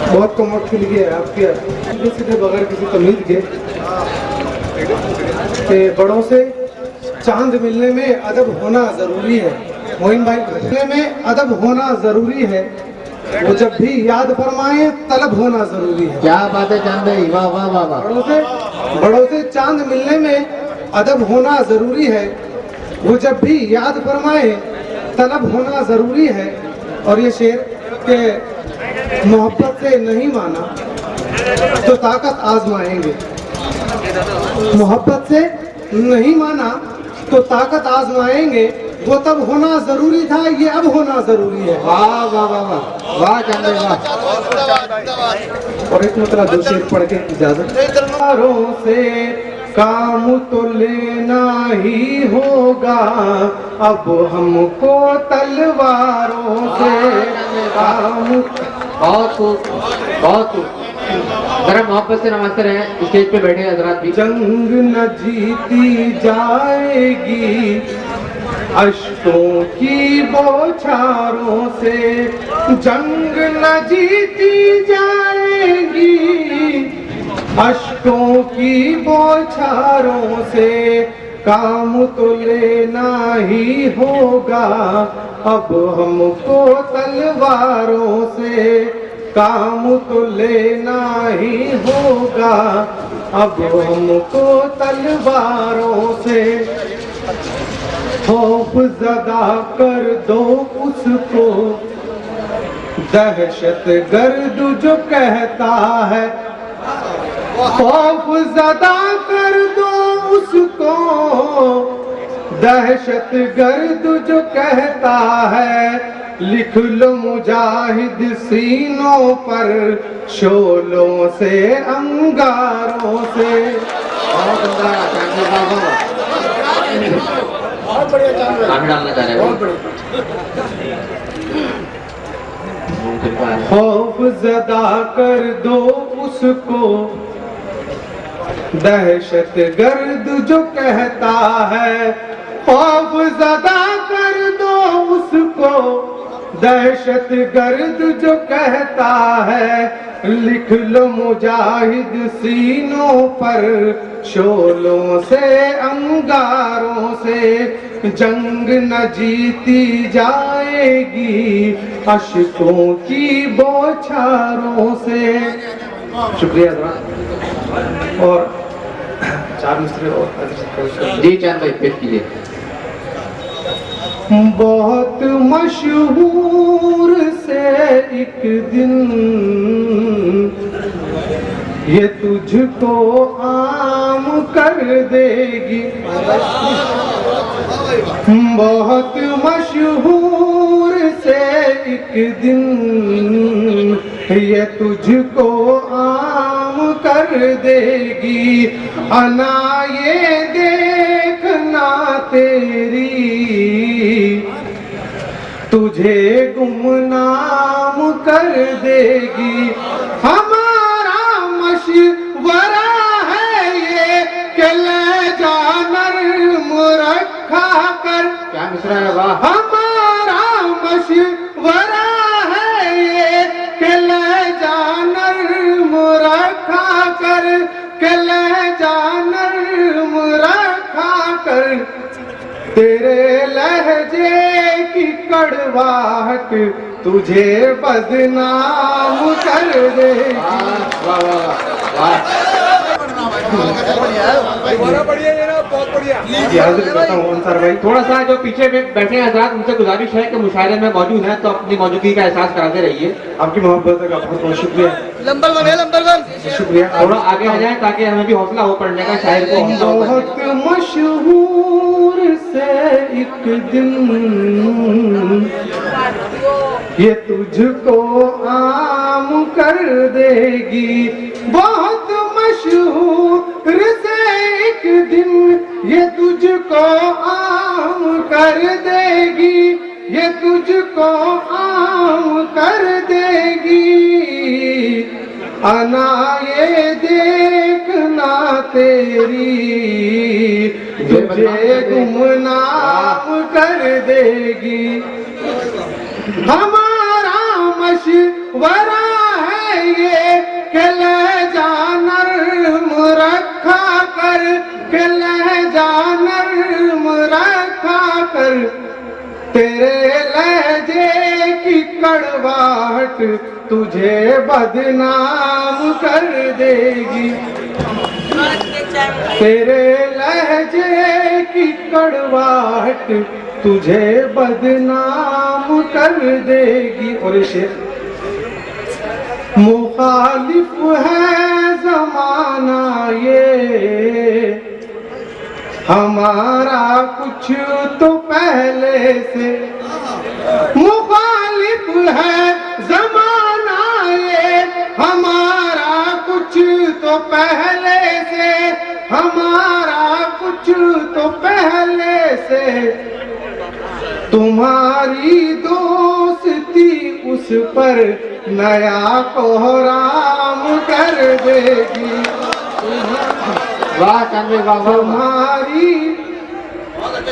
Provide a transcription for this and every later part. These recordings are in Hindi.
बहुत कम वक्त के लिए आपके सीधे बगैर किसी तमीज के बड़ों से चांद मिलने में अदब होना जरूरी है। मोइन भाई, मिलने में अदब होना जरूरी है, वो जब भी याद फरमाए तलब होना जरूरी है। क्या बात है चांद भाई, वाह वाह वाह वाह। बड़ों से चांद मिलने में अदब होना जरूरी है, वो जब भी याद फरमाए तलब होना जरूरी है। और ये शेर के मोहब्बत से नहीं माना तो ताकत आजमाएंगे, मोहब्बत से नहीं माना तो ताकत आजमाएंगे, वो तब होना जरूरी था, ये अब होना जरूरी है। वाह वाह वाह वाह वाह चांद भाई वाह। और एक मतलब दो शेर पढ़ के इजाजत। से काम तो लेना ही होगा, अब हमको तलवारों से काम। बहुत खूब, बहुत खूब। जरा मोहब्बत से नमस्ते रहे, स्टेज पे बैठे हजरात भी। जंग न जीती जाएगी अश्कों की बौछारों से, जंग न जीती जाएगी अश्कों की बौछारों से, काम तो लेना ही होगा अब हमको तलवारों से, काम तो लेना ही होगा अब हमको तलवारों से। खौफ ज़दा कर दो उसको दहशत गर्द जो कहता है, खौफ ज़दा कर दो उसको दहशत गर्द जो कहता है, लिख लो मुजाहिद सीनों पर शोलों से अंगारों से। बहुत बढ़िया चांद भाई, डालना चाह रहे हैं। खौफ ज़दा कर दो उसको दहशत गर्द जो कहता है, खौफ ज़दा कर दो उसको दहशत गर्द जो कहता है, लिख लो मुजाहिद सीनों पर शोलों से अंगारों से, जंग न जीती जाएगी अश्कों की बौछारों से। शुक्रिया और चार मिस्त्री और जी चांद भाई पेश कीजिए। बहुत मशहूर से एक दिन ये तुझको आम कर देगी, बहुत मशहूर से एक दिन ये तुझको आम कर देगी, अना ये देखना तेरी तुझे गुमनाम कर देगी। हमारा मशवरा है ये कि ले जा नर्म रखा कर। क्या मिश्रा है, वाह। हमारा मशवरा है ये कि ले जा नर्म रखा कर, कि ले जा नर्म रखा कर, तेरे लहजे की कड़वाहट तुझे बदनाम कर देगी। वाह वाह वाह। बढ़िया ये ना, बहुत बढ़िया। अंसार भाई, थोड़ा सा जो पीछे में बैठे हैं हजरात, उनसे गुजारिश है कि मुशायरे में मौजूद हैं तो अपनी मौजूदगी का एहसास कराते रहिए। आपकी मोहब्बत का बहुत बहुत शुक्रिया। नंबर वन है, नंबर वन। शुक्रिया। थोड़ा आगे आ जाए ताकि हमें भी हौसला हो पढ़ने का, शायर को हौसला हो पढ़ने बहुत मशहूर से एक दिन ये तुझको आम कर देगी, बहुत मशहूर से एक दिन ये तुझको आम कर देगी, ये तुझको आम कर देगी, अना ये देखना तेरी तुझे गुमनाम कर देगी। हमारा मशवरा है तेरे लहजे की कड़वाहट तुझे बदनाम कर देगी। तेरे लहजे की कड़वाहट तुझे बदनाम कर देगी। और इसे मुखालिफ है जमाना ये, हमारा कुछ तो पहले से। मुखालिफ है जमाना ये, हमारा कुछ तो पहले से, हमारा कुछ तो पहले से। तुम्हारी दोस्ती उस पर नया कोहराम कर देगी। वाह चांद भाई वाह वाह।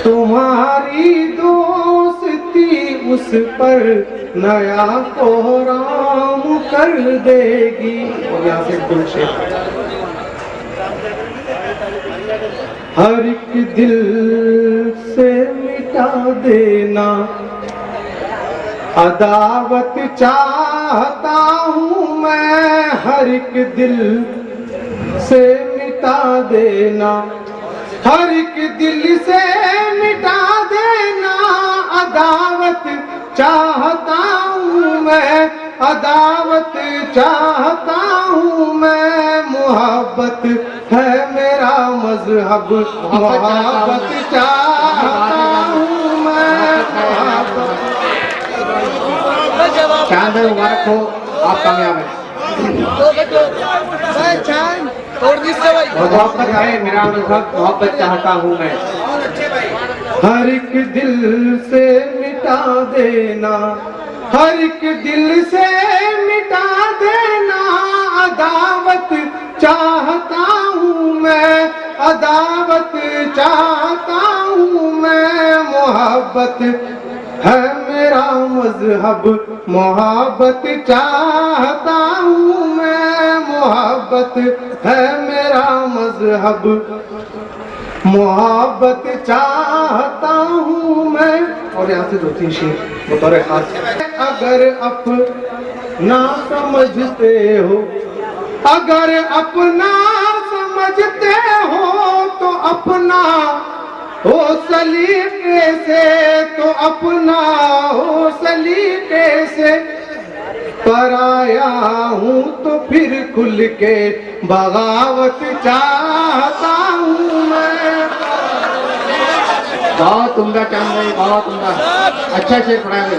तुम्हारी दोस्ती उस पर नया कोहराम कर देगी। और यहाँ से तुलसी हर एक दिल से मिटा देना अदावत चाहता हूँ मैं। हर एक दिल से मिटा देना, हर एक दिल से मिटा देना अदावत चाहता हूँ मैं, अदावत चाहता हूँ मैं। मोहब्बत है मेरा मजहब, मोहब्बत चाहता हूँ मैं। चांद भाई मुबारक हो, आप कामयाब हैं। मोहब्बत है मेरा मजहब, मोहब्बत चाहता हूँ मैं। हर एक दिल से मिटा देना, हर एक दिल से मिटा देना अदावत चाहता हूँ मैं, अदावत चाहता हूँ मैं। मोहब्बत है मेरा मजहब, मोहब्बत चाहता हूँ मैं। मोहब्बत है मेरा मजहब, मोहब्बत चाहता हूँ मैं। और यहाँ से 2-3 शेर बतौर खास। अगर अपना समझते हो, अगर अपना समझते हो तो अपना हो सलीके से, तो अपना हो सलीके से। पराया हूँ तो फिर खुल के बगावत चाहता हूँ मैं। बहुत उम्दा चांद भाई, बहुत उम्दा, अच्छा शेर पढ़ाएंगे।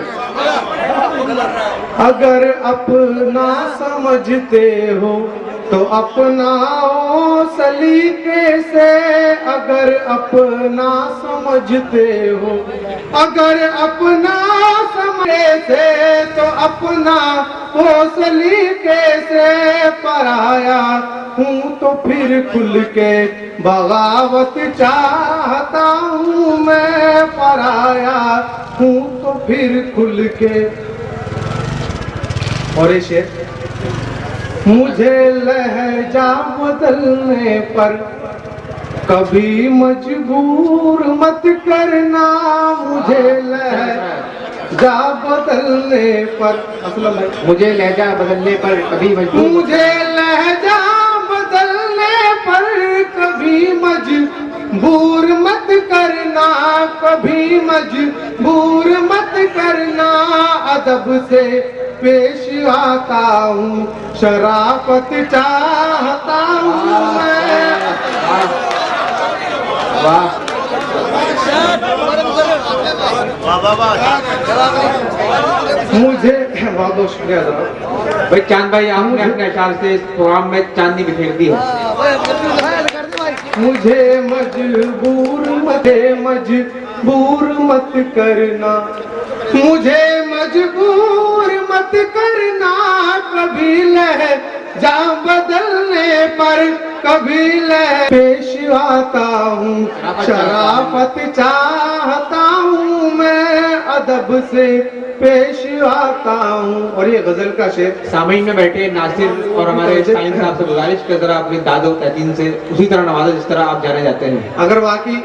अगर अपना समझते हो तो अपनाओ सलीके से, अगर अपना समझते हो, अगर अपना समझे से तो अपना हो सलीके से। पराया हूँ तो फिर खुल के बगावत चाहता हूँ मैं, पराया हूँ तो फिर खुल के। और ये शेर मुझे लहजा बदलने पर कभी मजबूर मत करना, मुझे लहजा बदलने पर, असलम है मुझे लहजा बदलने पर कभी मजबूर, मुझे लहजा बदलने पर कभी मजबूर मत करना, कभी मजबूर मत करना। अदब से पेश आता हूँ, शराफत चाहता हूँ मैं। वाह मुझे बहुत बहुत शुक्रिया साहब। भाई चांद भाई, आपने अपने अशार से इस प्रोग्राम में चांदनी बिखेर दी है। मुझे मजबूर मत करना, मुझे मजबूर मत करना। कभी लहजा बदलने पर कभी पेश आता हूँ, शराफत चाहता हूँ मैं। अदब से पेश आता हूँ। और ये गजल का शेर सामईन में बैठे नासिर और हमारे साइंस साहब से गुजारिश कर जरा अपनी दादो तहसीन से उसी तरह नवाजा जिस तरह आप जाने जाते हैं। अगर वाकई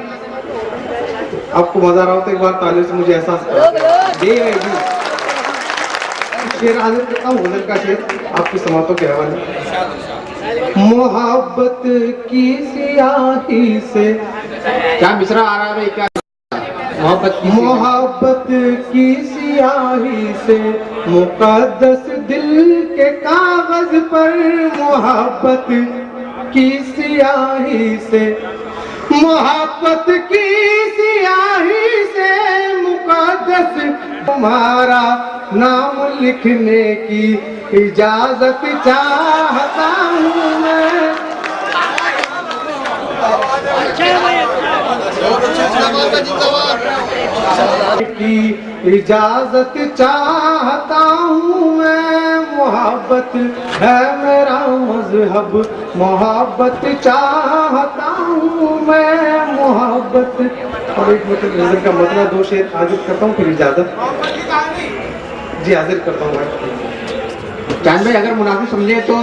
आपको मजा आ रहा हो तो एक बार तालियों से मुझे एहसास करो। जी भाई जी, शेर हाजिर करता हूँ, गजल का शेर आपकी समातों के हवाले। मोहब्बत की सियाही से, क्या मिसरा आ रहा है भाई, क्या मोहब्बत की सियाही से मुकद्दस दिल के कागज पर, मोहब्बत की सियाही से, मोहब्बत की सियाही से मुकद्दस तुम्हारा नाम लिखने की इजाजत चाहता हूँ मैं। की इजाजत चाहता हूँ मैं, मोहब्बत है मेरा मजहब, मोहब्बत चाहता हूँ मैं, मोहब्बत। और एक मिनट नजर का मतलब दो शेर हाजिर करता हूँ, फिर इजाजत जी हाजिर करता हूँ भाई। चांद भाई अगर मुनाफिक समझे तो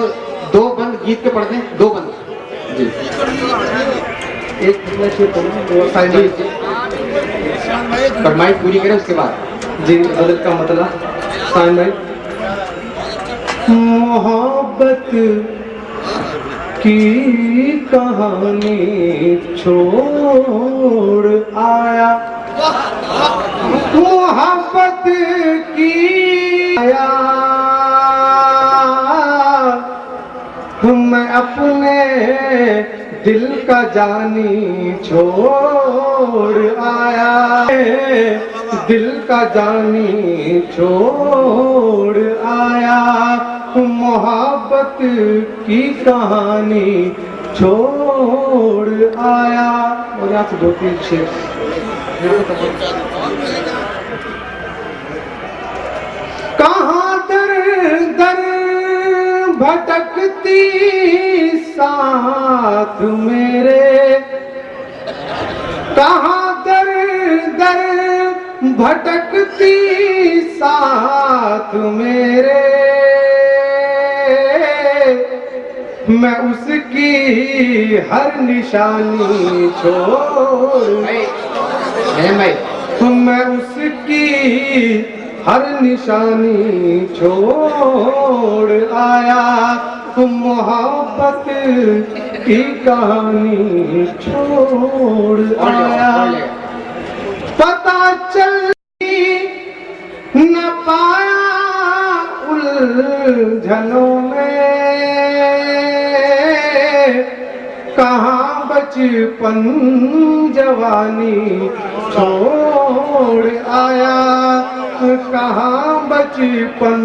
2 बंद गीत के पढ़ते हैं, 2 बंद जी। एक शेर पढ़ूँ, फरमाइश पूरी करें उसके बाद जी गजल का मतलब। साइन भाई, मोहब्बत की कहानी छोड़ आया, मोहब्बत की आया, मैं अपने दिल का जानी छोड़ आया, दिल का जानी छोड़ आया, मोहब्बत की कहानी छोड़ आया। और यहाँ से 2-3 शेर। कहाँ दर दर भटकती साथ मेरे, कहाँ दर दर भटकती साथ मेरे, मैं उसकी हर निशानी छोड़, मैं उसकी हर निशानी छोड़ आया, मोहब्बत की कहानी छोड़ आया। पता चल न पाया उलझनों में, कहाँ बचपन जवानी छोड़ आया, कहाँ बचपन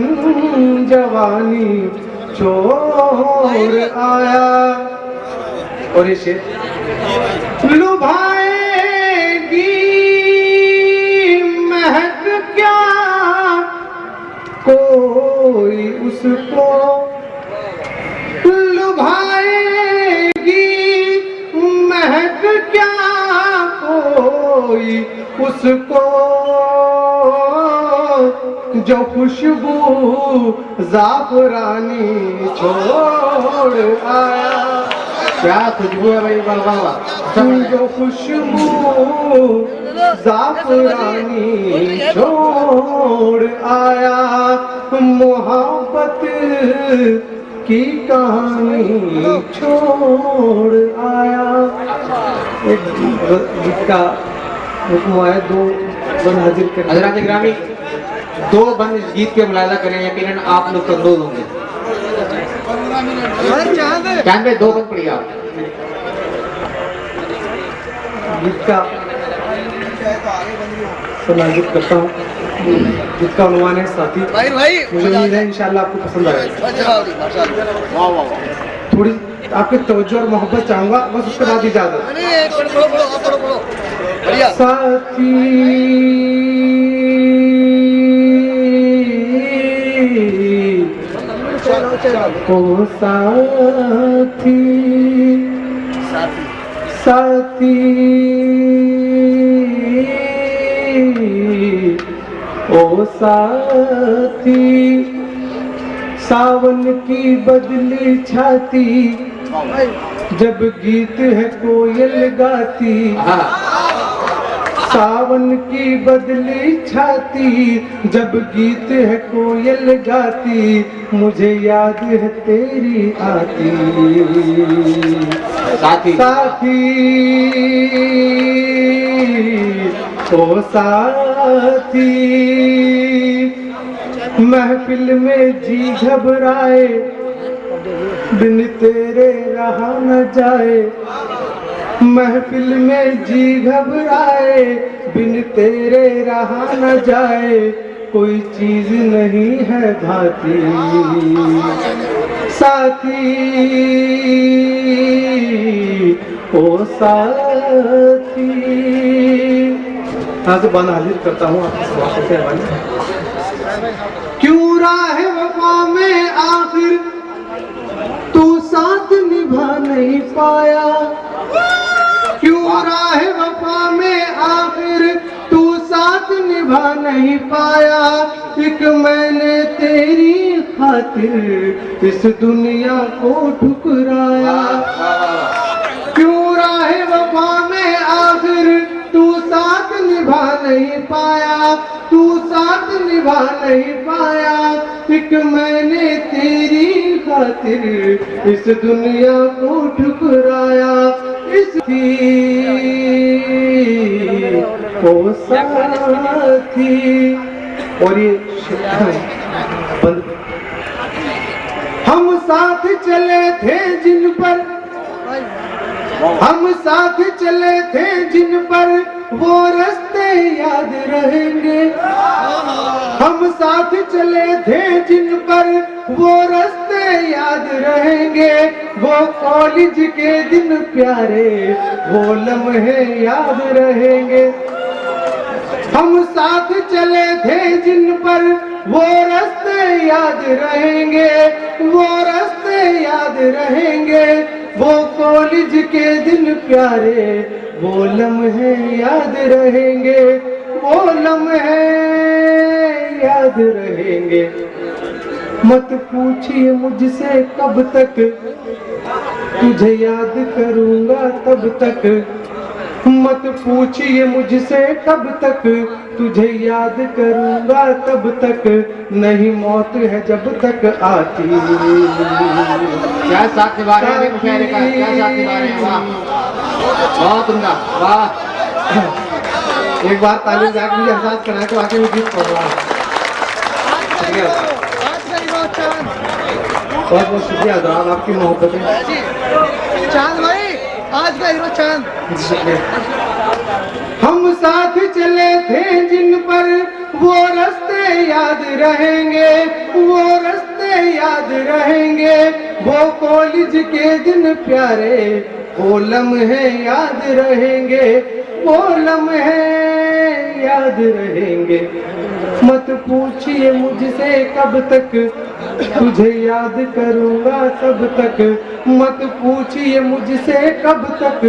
जवानी छोड़ आया। और ये शेर, लुभाएगी महक क्या कोई उसको, लुभाएगी महक क्या कोई उसको, जो खुशबू जाफरानी छोड़ आया। क्या खुशबू है भाई, वाह, जो खुशबू जाफरानी छोड़ आया, मोहब्बत की कहानी छोड़ आया। एक गीत का हुक्म आया, 2 बंद हाजिर कर। हजरात ग्रामी 2 बंद इस गीत के मुलाजा करें, यकीनन आप लोग तंदुरुस्त होंगे। चांद भाई 2 बंद पढ़िए आप। गीत का नाजिक करता हूँ, गीत का अनुमान है साथी। मुझे उम्मीद है इंशाल्लाह आपको पसंद आएगा। थोड़ी आपकी तवज्जो और मोहब्बत चाहूंगा, बस उसके बाद इजाजत। साथी ओ साथी, साथी ओ साथी, सावन की बदली छाती, जब गीत है कोयल गाती, सावन की बदली छाती जब गीत है कोयल गाती, मुझे याद है तेरी आती। साथी साथी ओ साथी, महफिल में जी घबराए, बिन तेरे रहा न जाए। महफिल में जी घबराए, बिन तेरे रहा न जाए। कोई चीज नहीं है भाती। साथी ओ साथी। यहाँ से बाना हाजिर करता हूँ आपकी सभा से हवाले। क्यों राह वफा में आखिर तू साथ निभा नहीं पाया। क्यों राह वफा में आखिर तू साथ निभा नहीं पाया। एक मैंने तेरी खातिर इस दुनिया को ठुकराया। क्यों राह वफा में आखिर तू साथ निभा नहीं पाया। तू साथ निभा नहीं पाया। एक मैंने तेरी खातिर इस दुनिया को ठुकराया। इसकी ओ साथी। और ये बंद। हम साथ चले थे जिन पर, हम साथ चले थे जिन पर, वो रास्ते याद रहेंगे। हम साथ चले थे जिन पर, वो रास्ते याद रहेंगे। वो कॉलेज के दिन प्यारे, वो लम्हे याद रहेंगे। हम साथ चले थे जिन पर, वो रास्ते याद रहेंगे। वो रास्ते याद रहेंगे। वो कॉलेज के दिन प्यारे, वो लम्हे याद रहेंगे। वो लम्हे याद रहेंगे। मत पूछिए मुझसे कब तक, तुझे याद करूंगा तब तक। मत पूछिए मुझसे कब तक, तुझे याद करूंगा तब तक। नहीं मौत है जब तक आती। क्या साथ निभा रहे हैं मुशायरे का, क्या साथ निभा रहे हैं। वाह बहुत उम्दा, वाह। एक बार तालीम जाके मुझे एहसास कराया तो आके मैं गीत पढ़ रहा हूँ। बहुत बहुत शुक्रिया अदाब, आपकी मोहब्बत है। चांद भाई, आज का हीरो चांद। हम साथ चले थे जिन पर, वो रास्ते याद रहेंगे। वो रास्ते याद रहेंगे। वो कॉलेज के दिन प्यारे, वो लम्हे याद रहेंगे। वो लम्हे याद रहेंगे। मत पूछिए मुझसे कब तक, तुझे याद करूंगा तब तक। मत पूछिए मुझसे कब तक,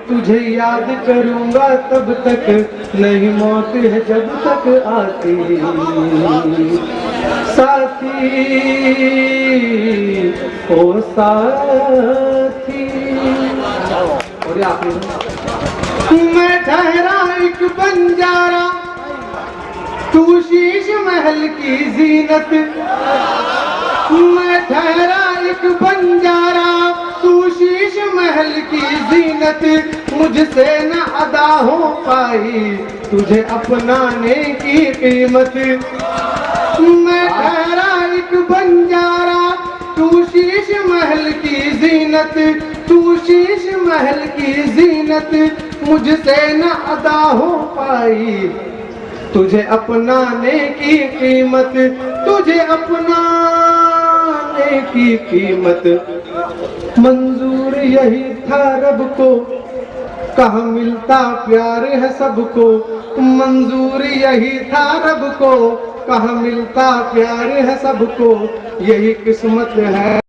तुझे याद करूंगा तब तक। नहीं मौत है जब तक आती। साथी ओ साथी। और ये आखिरी, मैं ठहरा एक बंजारा, तू शीश महल की जीनत। मैं ठहरा एक बंजारा, तू शीश महल की जीनत। मुझसे न अदा हो पाई तुझे अपनाने की कीमत। मैं ठहरा एक बंजारा, तू शीश महल की जीनत। तू शीश महल की जीनत। मुझसे न अदा हो पाई तुझे अपनाने की कीमत। तुझे अपनाने की कीमत। मंजूर यही था रब को, कहाँ मिलता प्यार है सबको। मंजूर यही था रब को, कहाँ मिलता प्यार है सबको। यही किस्मत है